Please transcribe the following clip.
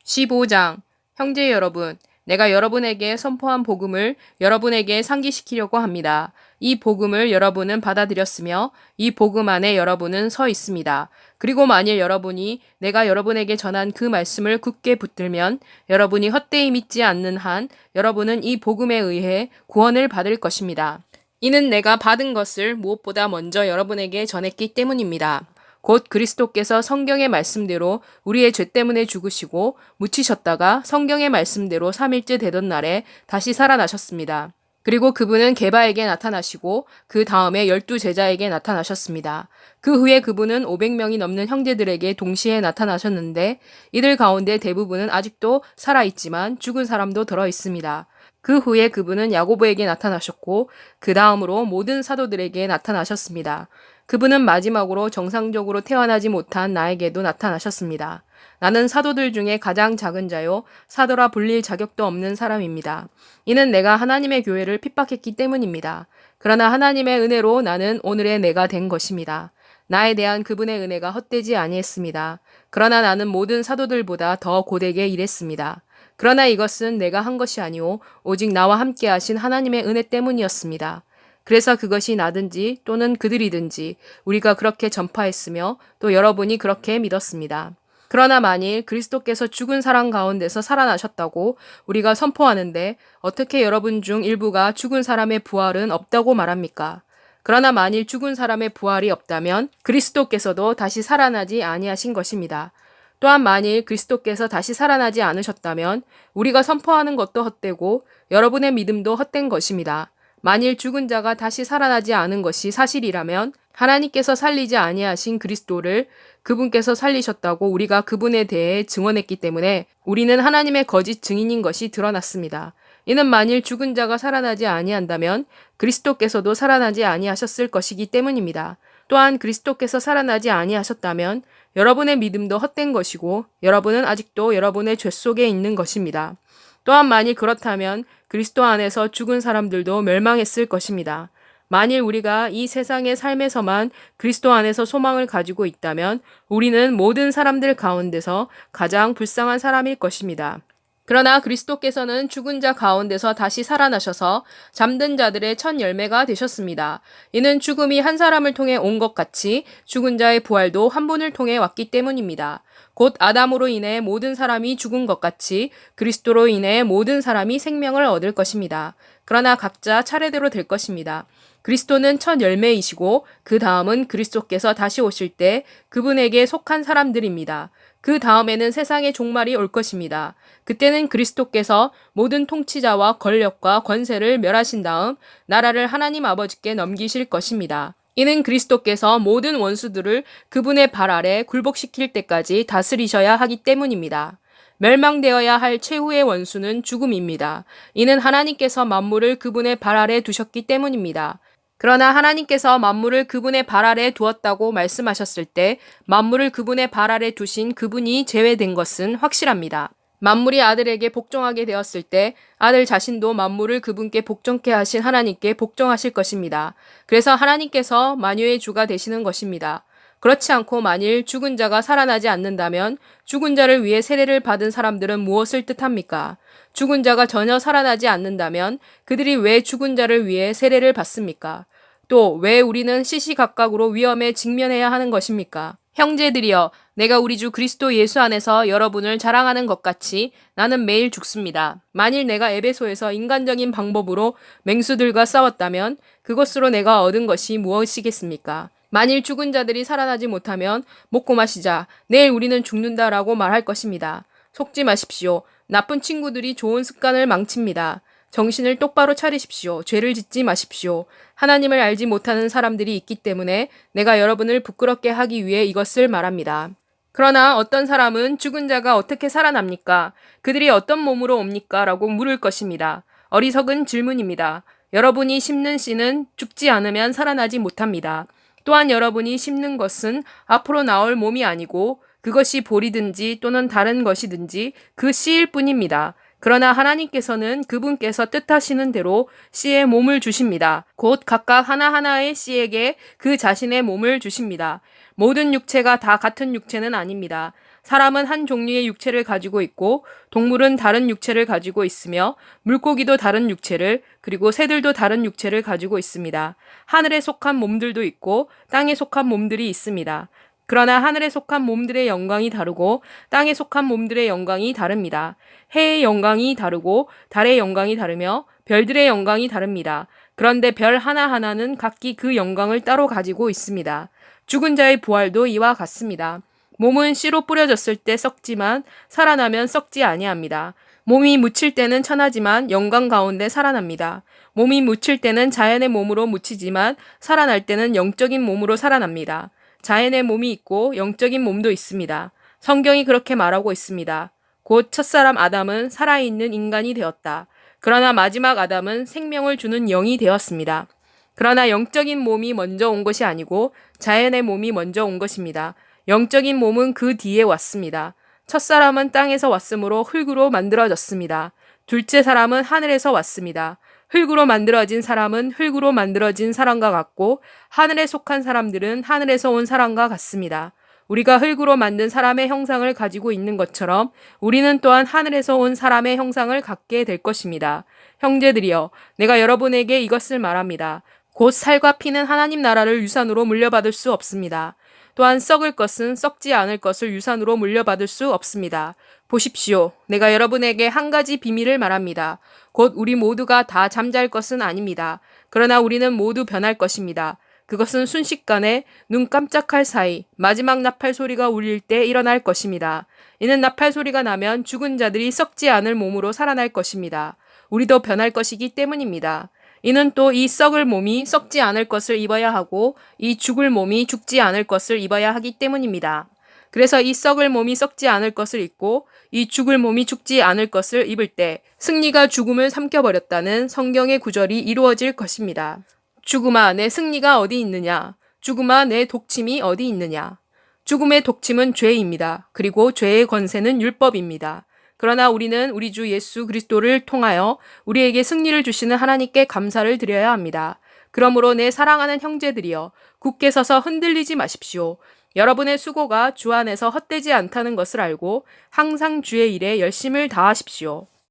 15장. 형제 여러분, 내가 여러분에게 선포한 복음을 여러분에게 상기시키려고 합니다. 이 복음을 여러분은 받아들였으며 이 복음 안에 여러분은 서 있습니다. 그리고 만일 여러분이 내가 여러분에게 전한 그 말씀을 굳게 붙들면 여러분이 헛되이 믿지 않는 한 여러분은 이 복음에 의해 구원을 받을 것입니다. 이는 내가 받은 것을 무엇보다 먼저 여러분에게 전했기 때문입니다. 곧 그리스도께서 성경의 말씀대로 우리의 죄 때문에 죽으시고 묻히셨다가 성경의 말씀대로 3일째 되던 날에 다시 살아나셨습니다. 그리고 그분은 게바에게 나타나시고 그 다음에 12제자에게 나타나셨습니다. 그 후에 그분은 500명이 넘는 형제들에게 동시에 나타나셨는데 이들 가운데 대부분은 아직도 살아있지만 죽은 사람도 들어 있습니다. 그 후에 그분은 야고보에게 나타나셨고 그 다음으로 모든 사도들에게 나타나셨습니다. 그분은 마지막으로 정상적으로 태어나지 못한 나에게도 나타나셨습니다. 나는 사도들 중에 가장 작은 자요, 사도라 불릴 자격도 없는 사람입니다. 이는 내가 하나님의 교회를 핍박했기 때문입니다. 그러나 하나님의 은혜로 나는 오늘의 내가 된 것입니다. 나에 대한 그분의 은혜가 헛되지 아니했습니다. 그러나 나는 모든 사도들보다 더 고되게 일했습니다. 그러나 이것은 내가 한 것이 아니오 오직 나와 함께 하신 하나님의 은혜 때문이었습니다. 그래서 그것이 나든지 또는 그들이든지 우리가 그렇게 전파했으며 또 여러분이 그렇게 믿었습니다. 그러나 만일 그리스도께서 죽은 사람 가운데서 살아나셨다고 우리가 선포하는데 어떻게 여러분 중 일부가 죽은 사람의 부활은 없다고 말합니까? 그러나 만일 죽은 사람의 부활이 없다면 그리스도께서도 다시 살아나지 아니하신 것입니다. 또한 만일 그리스도께서 다시 살아나지 않으셨다면 우리가 선포하는 것도 헛되고 여러분의 믿음도 헛된 것입니다. 만일 죽은 자가 다시 살아나지 않은 것이 사실이라면 하나님께서 살리지 아니하신 그리스도를 그분께서 살리셨다고 우리가 그분에 대해 증언했기 때문에 우리는 하나님의 거짓 증인인 것이 드러났습니다. 이는 만일 죽은 자가 살아나지 아니한다면 그리스도께서도 살아나지 아니하셨을 것이기 때문입니다. 또한 그리스도께서 살아나지 아니하셨다면 여러분의 믿음도 헛된 것이고 여러분은 아직도 여러분의 죄 속에 있는 것입니다. 또한 만일 그렇다면 그리스도 안에서 죽은 사람들도 멸망했을 것입니다. 만일 우리가 이 세상의 삶에서만 그리스도 안에서 소망을 가지고 있다면 우리는 모든 사람들 가운데서 가장 불쌍한 사람일 것입니다. 그러나 그리스도께서는 죽은 자 가운데서 다시 살아나셔서 잠든 자들의 첫 열매가 되셨습니다. 이는 죽음이 한 사람을 통해 온 것 같이 죽은 자의 부활도 한 분을 통해 왔기 때문입니다. 곧 아담으로 인해 모든 사람이 죽은 것 같이 그리스도로 인해 모든 사람이 생명을 얻을 것입니다. 그러나 각자 차례대로 될 것입니다. 그리스도는 첫 열매이시고 그 다음은 그리스도께서 다시 오실 때 그분에게 속한 사람들입니다. 그 다음에는 세상의 종말이 올 것입니다. 그때는 그리스도께서 모든 통치자와 권력과 권세를 멸하신 다음 나라를 하나님 아버지께 넘기실 것입니다. 이는 그리스도께서 모든 원수들을 그분의 발 아래 굴복시킬 때까지 다스리셔야 하기 때문입니다. 멸망되어야 할 최후의 원수는 죽음입니다. 이는 하나님께서 만물을 그분의 발 아래 두셨기 때문입니다. 그러나 하나님께서 만물을 그분의 발 아래 두었다고 말씀하셨을 때 만물을 그분의 발 아래 두신 그분이 제외된 것은 확실합니다. 만물이 아들에게 복종하게 되었을 때 아들 자신도 만물을 그분께 복종케 하신 하나님께 복종하실 것입니다. 그래서 하나님께서 만유의 주가 되시는 것입니다. 그렇지 않고 만일 죽은 자가 살아나지 않는다면 죽은 자를 위해 세례를 받은 사람들은 무엇을 뜻합니까? 죽은 자가 전혀 살아나지 않는다면 그들이 왜 죽은 자를 위해 세례를 받습니까? 또 왜 우리는 시시각각으로 위험에 직면해야 하는 것입니까? 형제들이여, 내가 우리 주 그리스도 예수 안에서 여러분을 자랑하는 것 같이 나는 매일 죽습니다. 만일 내가 에베소에서 인간적인 방법으로 맹수들과 싸웠다면 그것으로 내가 얻은 것이 무엇이겠습니까? 만일 죽은 자들이 살아나지 못하면 먹고 마시자, 내일 우리는 죽는다라고 말할 것입니다. 속지 마십시오. 나쁜 친구들이 좋은 습관을 망칩니다. 정신을 똑바로 차리십시오. 죄를 짓지 마십시오. 하나님을 알지 못하는 사람들이 있기 때문에 내가 여러분을 부끄럽게 하기 위해 이것을 말합니다. 그러나 어떤 사람은 죽은 자가 어떻게 살아납니까? 그들이 어떤 몸으로 옵니까? 라고 물을 것입니다. 어리석은 질문입니다. 여러분이 심는 씨는 죽지 않으면 살아나지 못합니다. 또한 여러분이 심는 것은 앞으로 나올 몸이 아니고 그것이 볼이든지 또는 다른 것이든지 그 씨일 뿐입니다. 그러나 하나님께서는 그분께서 뜻하시는 대로 씨의 몸을 주십니다. 곧 각각 하나하나의 씨에게 그 자신의 몸을 주십니다. 모든 육체가 다 같은 육체는 아닙니다. 사람은 한 종류의 육체를 가지고 있고 동물은 다른 육체를 가지고 있으며 물고기도 다른 육체를 그리고 새들도 다른 육체를 가지고 있습니다. 하늘에 속한 몸들도 있고 땅에 속한 몸들이 있습니다. 그러나 하늘에 속한 몸들의 영광이 다르고 땅에 속한 몸들의 영광이 다릅니다. 해의 영광이 다르고 달의 영광이 다르며 별들의 영광이 다릅니다. 그런데 별 하나하나는 각기 그 영광을 따로 가지고 있습니다. 죽은 자의 부활도 이와 같습니다. 몸은 씨로 뿌려졌을 때 썩지만 살아나면 썩지 아니합니다. 몸이 묻힐 때는 천하지만 영광 가운데 살아납니다. 몸이 묻힐 때는 자연의 몸으로 묻히지만 살아날 때는 영적인 몸으로 살아납니다. 자연의 몸이 있고 영적인 몸도 있습니다. 성경이 그렇게 말하고 있습니다. 곧 첫사람 아담은 살아있는 인간이 되었다. 그러나 마지막 아담은 생명을 주는 영이 되었습니다. 그러나 영적인 몸이 먼저 온 것이 아니고 자연의 몸이 먼저 온 것입니다. 영적인 몸은 그 뒤에 왔습니다. 첫사람은 땅에서 왔으므로 흙으로 만들어졌습니다. 둘째 사람은 하늘에서 왔습니다. 흙으로 만들어진 사람은 흙으로 만들어진 사람과 같고 하늘에 속한 사람들은 하늘에서 온 사람과 같습니다. 우리가 흙으로 만든 사람의 형상을 가지고 있는 것처럼 우리는 또한 하늘에서 온 사람의 형상을 갖게 될 것입니다. 형제들이여, 내가 여러분에게 이것을 말합니다. 곧 살과 피는 하나님 나라를 유산으로 물려받을 수 없습니다. 또한 썩을 것은 썩지 않을 것을 유산으로 물려받을 수 없습니다. 보십시오. 내가 여러분에게 한 가지 비밀을 말합니다. 곧 우리 모두가 다 잠잘 것은 아닙니다. 그러나 우리는 모두 변할 것입니다. 그것은 순식간에 눈 깜짝할 사이 마지막 나팔 소리가 울릴 때 일어날 것입니다. 이는 나팔 소리가 나면 죽은 자들이 썩지 않을 몸으로 살아날 것입니다. 우리도 변할 것이기 때문입니다. 이는 또 이 썩을 몸이 썩지 않을 것을 입어야 하고 이 죽을 몸이 죽지 않을 것을 입어야 하기 때문입니다. 그래서 이 썩을 몸이 썩지 않을 것을 입고 이 죽을 몸이 죽지 않을 것을 입을 때 승리가 죽음을 삼켜버렸다는 성경의 구절이 이루어질 것입니다. 죽음아, 내 승리가 어디 있느냐? 죽음아, 내 독침이 어디 있느냐? 죽음의 독침은 죄입니다. 그리고 죄의 권세는 율법입니다. 그러나 우리는 우리 주 예수 그리스도를 통하여 우리에게 승리를 주시는 하나님께 감사를 드려야 합니다. 그러므로 내 사랑하는 형제들이여, 굳게 서서 흔들리지 마십시오. 여러분의 수고가 주 안에서 헛되지 않다는 것을 알고 항상 주의 일에 열심을 다하십시오.